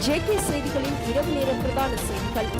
JK செய்திகளின் இரவு நேர பிரதான செய்திகள்.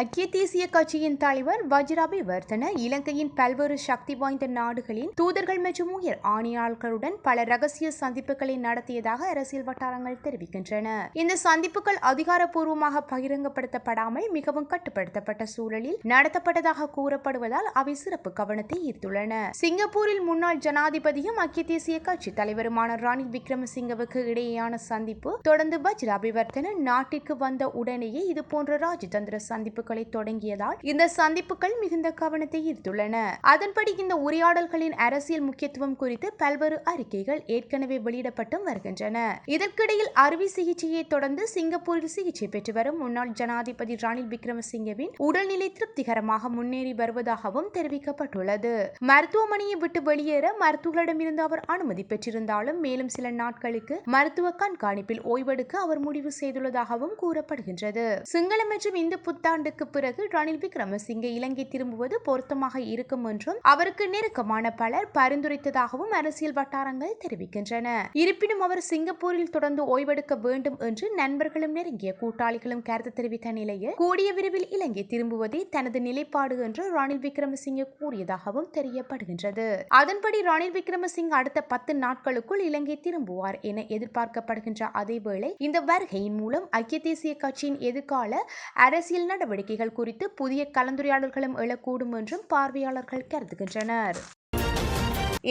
ஐக்கிய தேசிய கட்சியின் தலைவர் வஜ்ராபிவர்தன இலங்கையின் பல்வேறு சக்தி வாய்ந்த நாடுகளின் தூதர்கள் மற்றும் உயர் ஆணையாளர்களுடன் பல ரகசிய சந்திப்புகளை நடத்தியதாக அரசியல் வட்டாரங்கள் தெரிவிக்கின்றன. இந்த சந்திப்புகள் அதிகாரப்பூர்வமாக பகிரங்கப்படுத்தப்படாமல் மிகவும் கட்டுப்படுத்தப்பட்ட சூழலில் நடத்தப்பட்டதாக கூறப்படுவதால் அவை சிறப்பு கவனத்தை ஈர்த்துள்ளன. சிங்கப்பூரில் முன்னாள் ஜனாதிபதியும் ஐக்கிய தேசிய கட்சி தலைவருமான ரணில் விக்ரமசிங்கவுக்கு இடையேயான சந்திப்பு தொடர்ந்து வஜ்ராபிவர்தன நாட்டிற்கு வந்த உடனேயே இதுபோன்ற ராஜதந்திர சந்திப்பு தொடங்கியதால் இந்த சந்திப்புகள் மிகுந்த கவனத்தை ஈர்த்துள்ளன. அதன்படி இந்த உரையாடல்களின் அரசியல் முக்கியத்துவம் குறித்து பல்வேறு அறிக்கைகள் ஏற்கனவே வெளியிடப்பட்டு வருகின்றன. இதற்கிடையில் அறுவை சிகிச்சையை தொடர்ந்து சிங்கப்பூரில் சிகிச்சை பெற்று வரும் முன்னாள் ஜனாதிபதி ரணில் விக்ரமசிங்கவின் உடல்நிலை திருப்திகரமாக முன்னேறி வருவதாகவும் தெரிவிக்கப்பட்டுள்ளது. மருத்துவமனையை விட்டு வெளியேற மருத்துவர்களிடமிருந்து அவர் அனுமதி பெற்றிருந்தாலும் மேலும் சில நாட்களுக்கு மருத்துவ கண்காணிப்பில் ஓய்வெடுக்க அவர் முடிவு செய்துள்ளதாகவும் கூறப்படுகின்றது. சிங்கள மற்றும் இந்து புத்தாண்டு பிறகு ரணில் விக்ரமசிங்கே இலங்கை திரும்புவது பொருத்தமாக இருக்கும் என்றும் அவருக்கு நெருக்கமான பலர் பரிந்துரைத்ததாகவும் அரசியல் வட்டாரங்கள் தெரிவிக்கின்றன. இருப்பினும் அவர் சிங்கப்பூரில் தொடர்ந்து ஓய்வெடுக்க வேண்டும் என்று நண்பர்களும் நெருங்கிய கூட்டாளிகளும் கருத்து தெரிவித்த நிலையில் கூடிய விரைவில் இலங்கை திரும்புவதே தனது நிலைப்பாடு என்று ரணில் விக்ரமசிங்கே கூறியதாகவும் தெரியப்படுகின்றது. அதன்படி ரணில் விக்ரமசிங்கே அடுத்த 10 நாட்களுக்குள் இலங்கை திரும்புவார் என எதிர்பார்க்கப்படுகின்ற அதேவேளை இந்த வருகையின் மூலம் ஐக்கிய தேசிய கட்சியின் எதிர்கால அரசியல் நடவடிக்கைகள் குறித்து புதிய கலந்துரையாடல்களும் எழக்கூடும் என்றும் பார்வையாளர்கள் கருதுகின்றனர்.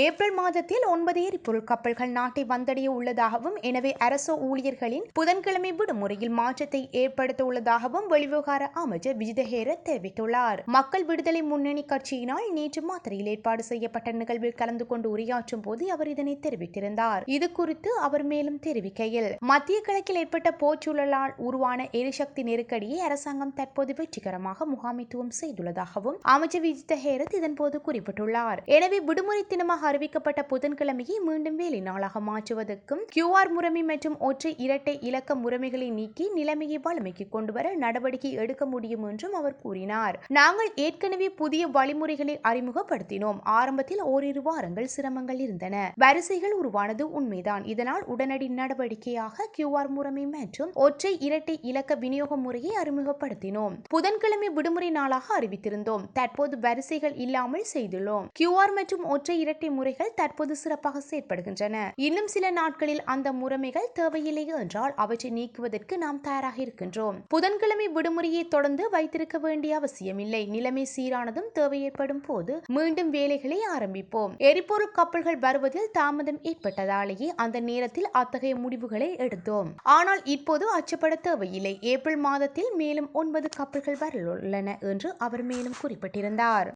ஏப்ரல் மாதத்தில் 9 எரிபொருள் கப்பல்கள் நாட்டை வந்தடைய உள்ளதாகவும் எனவே அரசு ஊழியர்களின் புதன்கிழமை விடுமுறையில் மாற்றத்தை ஏற்படுத்த உள்ளதாகவும் வெளிவிவகார அமைச்சர் விஜிதஹேர தெரிவித்துள்ளார். மக்கள் விடுதலை முன்னணி கட்சியினால் நேற்று மாத்திரையில் ஏற்பாடு செய்யப்பட்ட நிகழ்வில் கலந்து கொண்டு உரையாற்றும் போது அவர் இதனை தெரிவித்திருந்தார். இது குறித்து அவர் மேலும் தெரிவிக்கையில், மத்திய கிழக்கில் ஏற்பட்ட போர்ச்சூழலால் உருவான எரிசக்தி நெருக்கடியை அரசாங்கம் தற்போது வெற்றிகரமாக முகாமைத்துவம் செய்துள்ளதாகவும் அமைச்சர் விஜிதஹேர இதன்போது குறிப்பிட்டுள்ளார். எனவே விடுமுறை தினமாக அறிவிக்கப்பட்ட புதன்கிழமையை மீண்டும் வேலை நாளாக மாற்றுவதற்கும் QR முறைமை மற்றும் ஒற்றை இரட்டை இலக்க முறைமைகளை நீக்கி நிலைமையை வலிமைக்கு கொண்டுவர நடவடிக்கை எடுக்க முடியும் என்றும் அவர் கூறினார். நாங்கள் ஏற்கனவே புதிய வழிமுறைகளை அறிமுகப்படுத்தினோம். ஆரம்பத்தில் ஓரிரு வாரங்கள் சிரமங்கள் இருந்தன. வரிசைகள் உருவானது உண்மைதான். இதனால் உடனடி நடவடிக்கையாக QR முறைமை மற்றும் ஒற்றை இரட்டை இலக்க விநியோக முறையை அறிமுகப்படுத்தினோம். புதன்கிழமை விடுமுறை நாளாக அறிவித்திருந்தோம். தற்போது வரிசைகள் இல்லாமல் செய்துள்ளோம். QR மற்றும் ஒற்றை இரட்டை முறைகள் தற்போது சிறப்பாக செயற்படுகின்றன. இன்னும் சில நாட்களில் அந்த முறைமைகள் தேவையில்லை என்றால் அவற்றை நீக்குவதற்கு நாம் தயாராக இருக்கின்றோம். புதன்கிழமை விடுமுறையை தொடர்ந்து வைத்திருக்க வேண்டிய அவசியமில்லை. நிலைமை சீரானதும் தேவை ஏற்படும் போது மீண்டும் வேலைகளை ஆரம்பிப்போம். எரிபொருள் கப்பல்கள் வருவதில் தாமதம் ஏற்பட்டதாலேயே அந்த நேரத்தில் அத்தகைய முடிவுகளை எடுத்தோம். ஆனால் இப்போது அச்சப்பட தேவையில்லை. ஏப்ரல் மாதத்தில் மேலும் 9 கப்பல்கள் வரவுள்ளன என்று அவர் மேலும் குறிப்பிட்டிருந்தார்.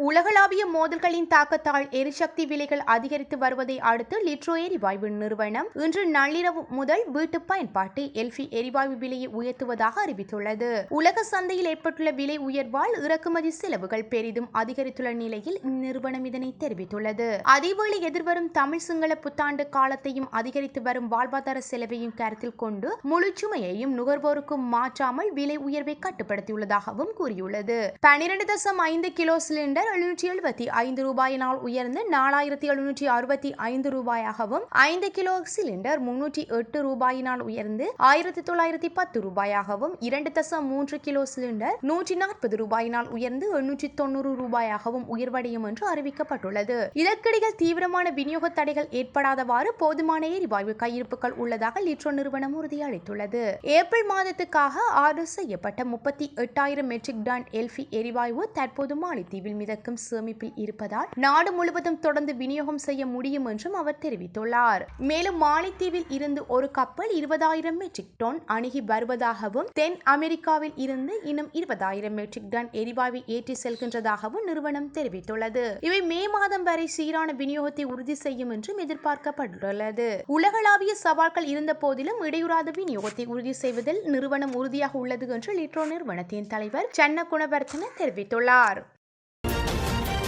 உலகளாவிய மோதல்களின் தாக்கத்தால் எரிசக்தி விலைகள் அதிகரித்து வருவதை அடுத்து லிட்ரோ எரிவாயு நிறுவனம் இன்று நள்ளிரவு முதல் வீட்டு பயன்பாட்டு எல்பி எரிவாயு விலையை உயர்த்துவதாக அறிவித்துள்ளது. உலக சந்தையில் ஏற்பட்டுள்ள விலை உயர்வால் இறக்குமதி செலவுகள் பெரிதும் அதிகரித்துள்ள நிலையில் இந்நிறுவனம் இதனை தெரிவித்துள்ளது. அதேவேளை எதிர்வரும் தமிழ் சிங்கள புத்தாண்டு காலத்தையும் அதிகரித்து வரும் வாழ்வாதார செலவையும் கருத்தில் கொண்டு முழு சுமையையும் நுகர்வோருக்கு மாற்றாமல் விலை உயர்வை கட்டுப்படுத்தியுள்ளதாகவும் கூறியுள்ளது. 12.5 கிலோ சிலிண்டர் 775 ரூபாயினால் உயர்ந்து 4765 ரூபாயாகவும் 5 கிலோ சிலிண்டர் 308 ரூபாயினால் உயர்ந்து 1910 ரூபாயாகவும் 2.3 கிலோ சிலிண்டர் 140 ரூபாயினால் உயர்ந்து 890 ரூபாயாகவும் உயர்வடையும் என்று அறிவிக்கப்பட்டுள்ளது. இதற்கிடையில் தீவிரமான விநியோக தடைகள் ஏற்படாதவாறு போதுமான எரிவாயு கையிருப்புகள் உள்ளதாக லிட்ரோ நிறுவனம் உறுதியளித்துள்ளது. ஏப்ரல் மாதத்துக்காக ஆர்டர் செய்யப்பட்ட 38,000 மெட்ரிக் டன் எல்பி எரிவாயு தற்போது மாலைத்தீவில் மிதக்கும் சேமிப்பில் இருப்பதால் நாடு முழுவதும் தொடர்ந்து விநியோகம் செய்ய முடியும் என்றும் அவர் தெரிவித்துள்ளார். மேலும் மாலைத்தீவில் இருந்து ஒரு கப்பல் 20,000 மெட்ரிக் டன் அணுகி வருவதாகவும் தென் அமெரிக்காவில் இருந்து இன்னும் 20,000 மெட்ரிக் டன் எரிவாயு ஏற்றி செல்கின்றதாகவும் நிறுவனம் தெரிவித்துள்ளது. இவை மே மாதம் வரை சீரான விநியோகத்தை உறுதி செய்யும் என்றும் எதிர்பார்க்கப்பட்டுள்ளது. உலகளாவிய சவால்கள் இருந்த போதிலும் இடையூறாத விநியோகத்தை உறுதி செய்வதில் நிறுவனம் உறுதியாக உள்ளது என்று லிட்ரோ நிறுவனத்தின் தலைவர் சன்ன குணவர்த்தன தெரிவித்துள்ளார்.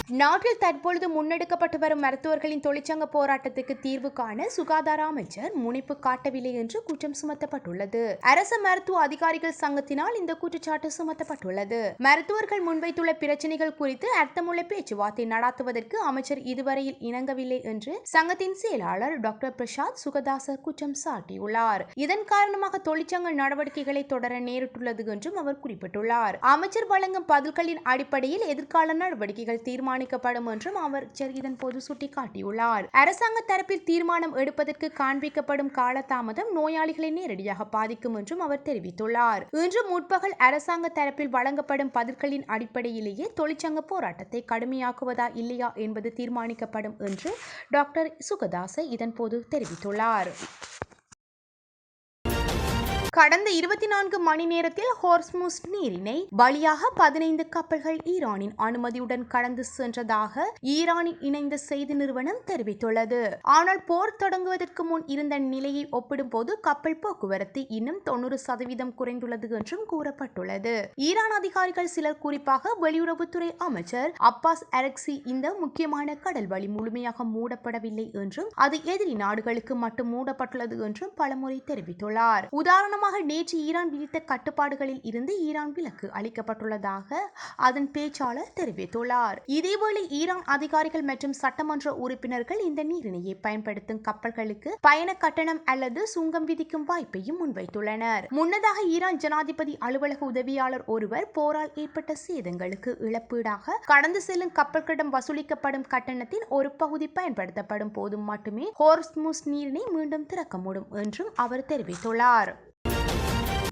நாட்டில் தற்பொழுது முன்னெடுக்கப்பட்டு வரும் மருத்துவர்களின் தொழிற்சங்க போராட்டத்துக்கு தீர்வு காண சுகாதார அமைச்சர் முனைப்பு காட்டவில்லை என்று குற்றம் சுமத்தப்பட்டுள்ளது. அரச மருத்துவ அதிகாரிகள் சங்கத்தினால் இந்த குற்றச்சாட்டு சுமத்தப்பட்டுள்ளது. மருத்துவர்கள் முன்வைத்துள்ள பிரச்சனைகள் குறித்து அர்த்தமுள்ள பேச்சுவார்த்தை நடாத்துவதற்கு அமைச்சர் இதுவரையில் இணங்கவில்லை என்று சங்கத்தின் செயலாளர் டாக்டர் பிரசாத் சுகதாச குற்றம் சாட்டியுள்ளார். இதன் காரணமாக தொழிற்சங்க நடவடிக்கைகளை தொடர நேரிட்டுள்ளது என்றும் அவர் குறிப்பிட்டுள்ளார். அமைச்சர் வழங்கும் பதில்களின் அடிப்படையில் எதிர்கால நடவடிக்கைகள் தீர்மானிக்கப்படும் என்றும் அமைச்சர் இதன்போது சுட்டிக்காட்டியுள்ளார். அரசாங்க தரப்பில் தீர்மானம் எடுப்பதற்கு காண்பிக்கப்படும் காலதாமதம் நோயாளிகளை நேரடியாக பாதிக்கும் என்றும் அவர் தெரிவித்துள்ளார். இன்று முற்பகல் அரசாங்க தரப்பில் வழங்கப்படும் பதில்களின் அடிப்படையிலேயே தொழிற்சங்க போராட்டத்தை கடுமையாக்குவதா இல்லையா என்பது தீர்மானிக்கப்படும் என்று டாக்டர் சுகதாச இதன்போது தெரிவித்துள்ளார். கடந்த 24 மணி நேரத்தில் ஹோர்முஸ் நீரிணை வழியாக 15 கப்பல்கள் ஈரானின் அனுமதியுடன் கடந்து சென்றதாக ஈரானின் இணைந்த செய்தி நிறுவனம் தெரிவித்துள்ளது. ஆனால் போர் தொடங்குவதற்கு முன் இருந்த நிலையை ஒப்பிடும்போது கப்பல் போக்குவரத்து இன்னும் 90% குறைந்துள்ளது என்றும் கூறப்பட்டுள்ளது. ஈரான் அதிகாரிகள் சிலர், குறிப்பாக வெளியுறவுத்துறை அமைச்சர் அப்பாஸ் அரக்சி, இந்த முக்கியமான கடல் வழி முழுமையாக மூடப்படவில்லை என்றும் அது எதிரி நாடுகளுக்கு மட்டும் மூடப்பட்டுள்ளது என்றும் பலமுறை தெரிவித்துள்ளார். உதாரணமாக நேற்று ஈரான் விதித்த கட்டுப்பாடுகளில் இருந்து ஈரான் விலக்கு அளிக்கப்பட்டுள்ளதாக அதன் பேச்சாளர் தெரிவித்துள்ளார். இதேவேளை ஈரான் அதிகாரிகள் மற்றும் சட்டமன்ற உறுப்பினர்கள் இந்த நீரிணையை பயன்படுத்தும் கப்பல்களுக்கு பயண கட்டணம் அல்லது சுங்கம் விதிக்கும் வாய்ப்பையும் முன்வைத்துள்ளனர். முன்னதாக ஈரான் ஜனாதிபதி அலுவலக உதவியாளர் ஒருவர் போரால் ஏற்பட்ட சேதங்களுக்கு இழப்பீடாக கடந்து செல்லும் கப்பல்களிடம் வசூலிக்கப்படும் கட்டணத்தின் ஒரு பகுதி பயன்படுத்தப்படும் போது மட்டுமே ஹோர்முஸ் நீரிணை மீண்டும் திறக்க முடியும் என்றும் அவர் தெரிவித்துள்ளார்.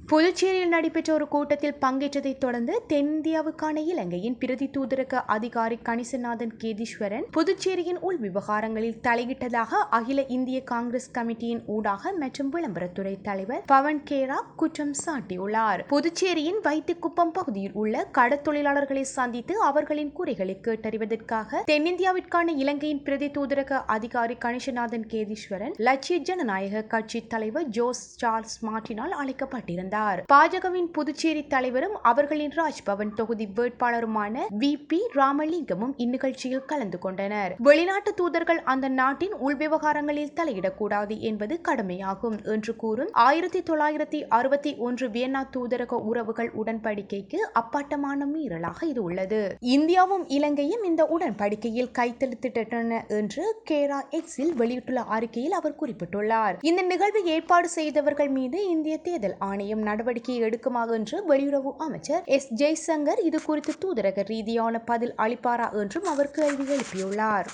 புதுச்சேரியில் நடைபெற்ற ஒரு கூட்டத்தில் பங்கேற்றதை தொடர்ந்து தென்னிந்தியாவுக்கான இலங்கையின் பிரதி தூதரக அதிகாரி கணிசநாதன் கேதீஸ்வரன் புதுச்சேரியின் உள் விவகாரங்களில் தலையிட்டதாக அகில இந்திய காங்கிரஸ் கமிட்டியின் ஊடக மற்றும் விளம்பரத்துறை தலைவர் பவன் கேரா குற்றம் சாட்டியுள்ளார். புதுச்சேரியின் வைத்திக்குப்பம் பகுதியில் உள்ள கடற்தொழிலாளர்களை சந்தித்து அவர்களின் குறைகளை கேட்டறிவதற்காக தென்னிந்தியாவிற்கான இலங்கையின் பிரதி தூதரக அதிகாரி கணிசநாதன் கேதீஸ்வரன் லட்சிய ஜனநாயக கட்சி தலைவர் ஜோஸ் சார்ல்ஸ் மார்டினால் அழைக்கப்பட்டிருந்தார். பாஜகவின் புதுச்சேரி தலைவரும் அவர்களின் ராஜ்பவன் தொகுதி வேட்பாளருமான VP ராமலிங்கமும் இந்நிகழ்ச்சியில் கலந்து கொண்டனர். வெளிநாட்டு தூதர்கள் அந்த நாட்டின் உள் விவகாரங்களில் தலையிடக்கூடாது என்பது கடமையாகும் என்று கூறும் 1961 வியன்னா தூதரக உறவுகள் உடன்படிக்கைக்கு அப்பட்டமான மீறலாக இது உள்ளது. இந்தியாவும் இலங்கையும் இந்த உடன்படிக்கையில் கைத்தெழுத்திட்டன என்று கேரா எக்ஸில் வெளியிட்டுள்ள அறிக்கையில் அவர் குறிப்பிட்டுள்ளார். இந்த நிகழ்வை ஏற்பாடு செய்தவர்கள் மீது இந்திய தேர்தல் ஆணையம் நடவடிக்கை எடுக்குமா என்று வெளியுறவு அமைச்சர் ஜெய்சங்கர் இது குறித்து தூதரக ரீதியான பதில் அளிப்பாரா என்றும் அவர் கேள்வி எழுப்பியுள்ளார்.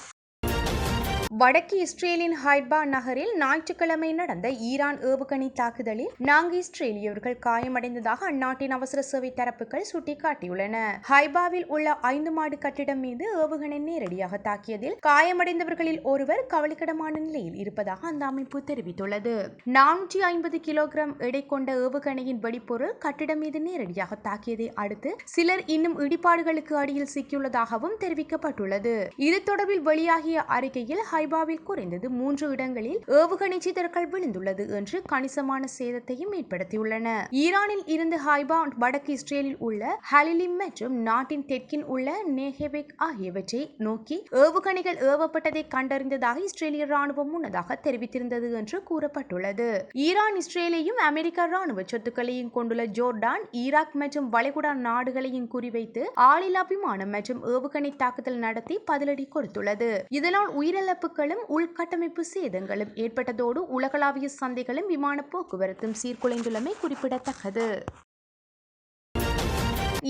வடக்கு இஸ்ரேலின் ஹைபா நகரில் ஞாயிற்றுக்கிழமை நடந்த ஈரான் ஏவுகணை தாக்குதலில் 4 இஸ்ரேலியர்கள் காயமடைந்ததாக அந்நாட்டின் அவசர சேவை தரப்புகள் சுட்டிக்காட்டியுள்ளன. ஹைபாவில் உள்ள 5 மாடி கட்டிடம் மீது ஏவுகணை நேரடியாக தாக்கியதில் காயமடைந்தவர்களில் ஒருவர் கவலைக்கிடமான நிலையில் இருப்பதாக அந்த அமைப்பு தெரிவித்துள்ளது. 450 கிலோகிராம் எடை கொண்ட ஏவுகணையின் வெடிப்பொருள் கட்டிடம் மீது நேரடியாக தாக்கியதை அடுத்து சிலர் இன்னும் இடிபாடுகளுக்கு அடியில் சிக்கியுள்ளதாகவும் தெரிவிக்கப்பட்டுள்ளது. இது தொடர்பில் வெளியாகிய அறிக்கையில் ஹைபாவில் குறைந்தது 3 இடங்களில் ஏவுகணை சிதறல் விழுந்துள்ளது என்று கணிசமான சேதத்தையும் ஏற்படுத்தியுள்ளன. ஈரானில் இருந்து ஹைபா, வடக்கு இஸ்ரேலில் உள்ள ஹலிலிம் மற்றும் நாட்டின் தெற்கில் உள்ள நேஹெவெக் ஆகியவற்றை நோக்கி ஏவுகணைகள் ஏவப்பட்டதை கண்டறிந்ததாக இஸ்ரேலிய ராணுவம் முன்னதாக தெரிவித்திருந்தது என்று கூறப்பட்டுள்ளது. ஈரான் இஸ்ரேலையும் அமெரிக்க ராணுவ சொத்துக்களையும் கொண்டுள்ள ஜோர்டான், ஈராக் மற்றும் வளைகுடா நாடுகளையும் குறிவைத்து ஆளில்லா விமானம் மற்றும் ஏவுகணை தாக்குதல் நடத்தி பதிலடி கொடுத்துள்ளது. இதனால் உயிரிழப்புகளும் உள்கட்டமைப்பு சேதங்களும் ஏற்பட்டதோடு உலகளாவிய சந்தைகளும் விமான போக்குவரத்தும் சீர்குலைந்துள்ளமை குறிப்பிடத்தக்கது.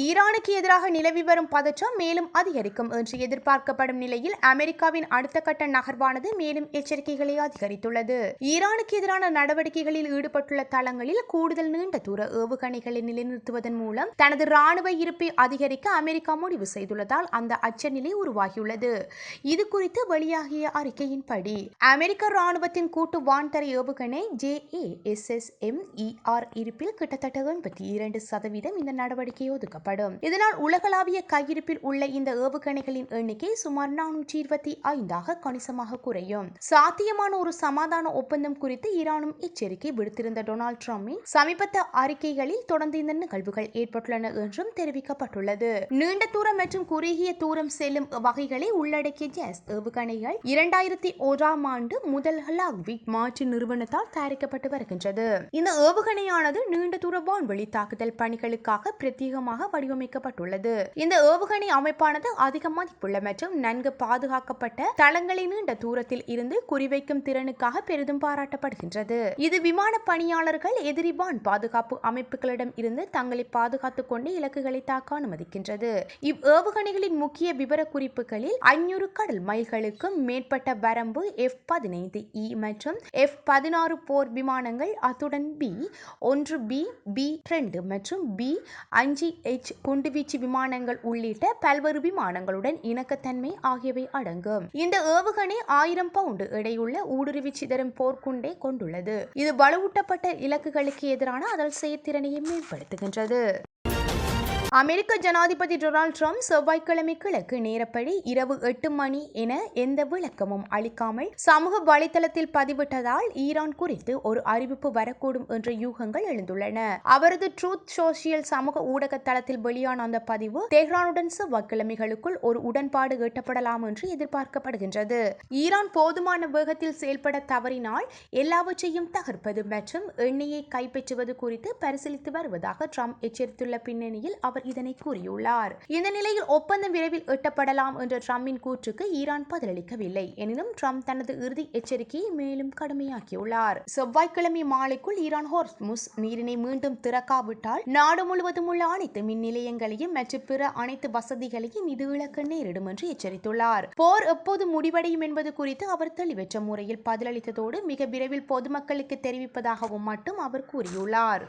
ஈரானுக்கு எதிராக நிலவி வரும் பதற்றம் மேலும் அதிகரிக்கும் என்று எதிர்பார்க்கப்படும் நிலையில் அமெரிக்காவின் அடுத்த கட்ட நகர்வானது மேலும் எச்சரிக்கைகளை அதிகரித்துள்ளது. ஈரானுக்கு எதிரான நடவடிக்கைகளில் ஈடுபட்டுள்ள தளங்களில் கூடுதல் நீண்ட தூர ஏவுகணைகளை நிலைநிறுத்துவதன் மூலம் தனது ராணுவ இருப்பை அதிகரிக்க அமெரிக்கா முடிவு செய்துள்ளதால் அந்த அச்சநிலை உருவாகியுள்ளது. இது குறித்து வெளியாகிய அறிக்கையின்படி அமெரிக்க ராணுவத்தின் கூட்டு வான்தரை ஏவுகணை JASSM-ER இருப்பில் கிட்டத்தட்ட 82% இந்த நடவடிக்கை ஒதுக்கப்பட்டது. எதிர்பார்க்கப்படும். இதனால் உலகளாவிய கையிருப்பில் உள்ள இந்த ஏவுகணைகளின் எண்ணிக்கை சுமார் 425 கணிசமாக குறையும். சாத்தியமான ஒரு சமாதான ஒப்பந்தம் குறித்து ஈரானும் எச்சரிக்கை விடுத்திருந்த டொனால்ட் ட்ரம்பின் சமீபத்திய அறிக்கைகளில் தொடர்ந்து இந்த நிகழ்வுகள் ஏற்பட்டுள்ளன என்றும் தெரிவிக்கப்பட்டுள்ளது. நீண்ட தூரம் மற்றும் குறுகிய தூரம் செல்லும் வகைகளை உள்ளடக்கிய ஜெஸ் ஏவுகணைகள் 2001ஆம் ஆண்டு முதல் லாக்ஹீட் மார்டின் நிறுவனத்தால் தயாரிக்கப்பட்டு வருகின்றது. இந்த ஏவுகணையானது நீண்ட தூர வான்வெளி தாக்குதல் பணிகளுக்காக பிரத்யேகமாக வடிவமைக்கப்பட்டுள்ளது. இந்த ஏவுகணை அமைப்பானது அதிக மதிப்புள்ள மற்றும் நன்கு பாதுகாக்கப்பட்ட தளங்களை நீண்ட தூரத்தில் இருந்து குறிவைக்கும் திறனுக்காக பெரிதும் பாராட்டப்படுகின்றது. இது விமான பணியாளர்கள் எதிரி வான் பாதுகாப்பு அமைப்புகளிடம் இருந்து தங்களை பாதுகாத்துக் கொண்டு இலக்குகளை தாக்க அனுமதிக்கின்றது. இவ்வேவுகணைகளின் முக்கிய விவரக்குறிப்புகளில் 500 கடல் மைல்களுக்கும் மேற்பட்ட வரம்பு F-15E மற்றும் F-16 போர் விமானங்கள், அத்துடன் B-1B, B-2 மற்றும் B-5H குண்டுவீச்சு விமானங்கள் உள்ளிட்ட பல்வேறு விமானங்களுடன் இணக்கத்தன்மை ஆகியவை அடங்கும். இந்த ஏவுகணை 1000 பவுண்டு எடையுள்ள ஊடுருவி சிதறும் போர்க்குண்டை கொண்டுள்ளது. இது வலுவூட்டப்பட்ட இலக்குகளுக்கு எதிரான அதன் செயற்திறனை மேம்படுத்துகின்றது. அமெரிக்க ஜனாதிபதி டொனால்ட் ட்ரம்ப் செவ்வாய்க்கிழமை கிழக்கு நேரப்படி இரவு 8 மணி என எந்த விளக்கமும் அளிக்காமல் சமூக வலைதளத்தில் பதிவிட்டதால் ஈரான் குறித்து ஒரு அறிவிப்பு வரக்கூடும் என்ற யூகங்கள் எழுந்துள்ளன. அவரது ட்ரூத் சோஷியல் சமூக ஊடக தளத்தில் வெளியான அந்த பதிவு தெஹ்ரானுடன் செவ்வாய்க்கிழமைகளுக்குள் ஒரு உடன்பாடு எட்டப்படலாம் என்று எதிர்பார்க்கப்படுகின்றது. ஈரான் போதுமான வேகத்தில் செயல்பட தவறினால் எல்லாவற்றையும் தகர்ப்பது மற்றும் எண்ணெயை கைப்பற்றுவது குறித்து பரிசீலித்து வருவதாக ட்ரம்ப் எச்சரித்துள்ள பின்னணியில் அவர் இதனை கூறியுள்ளார். இந்த நிலையில் ஒப்பந்தம் விரைவில் எட்டப்படலாம் என்ற ட்ரம்பின் கூற்றுக்கு ஈரான் பதிலளிக்கவில்லை. எனினும் ட்ரம்ப் தனது இறுதி எச்சரிக்கையை மேலும் கடுமையாக்கியுள்ளார். செவ்வாய்க்கிழமை மாலைக்குள் ஈரான் ஹோர்முஸ் நீரினை மீண்டும் திறக்காவிட்டால் நாடு முழுவதும் உள்ள அனைத்து மின் நிலையங்களையும் மற்றும் பிற அனைத்து வசதிகளையும் இது இழக்க நேரிடும் என்று எச்சரித்துள்ளார். போர் எப்போது முடிவடையும் என்பது குறித்து அவர் தெளிவற்ற முறையில் பதிலளித்ததோடு மிக விரைவில் பொதுமக்களுக்கு தெரிவிப்பதாகவும் மட்டும் அவர் கூறியுள்ளார்.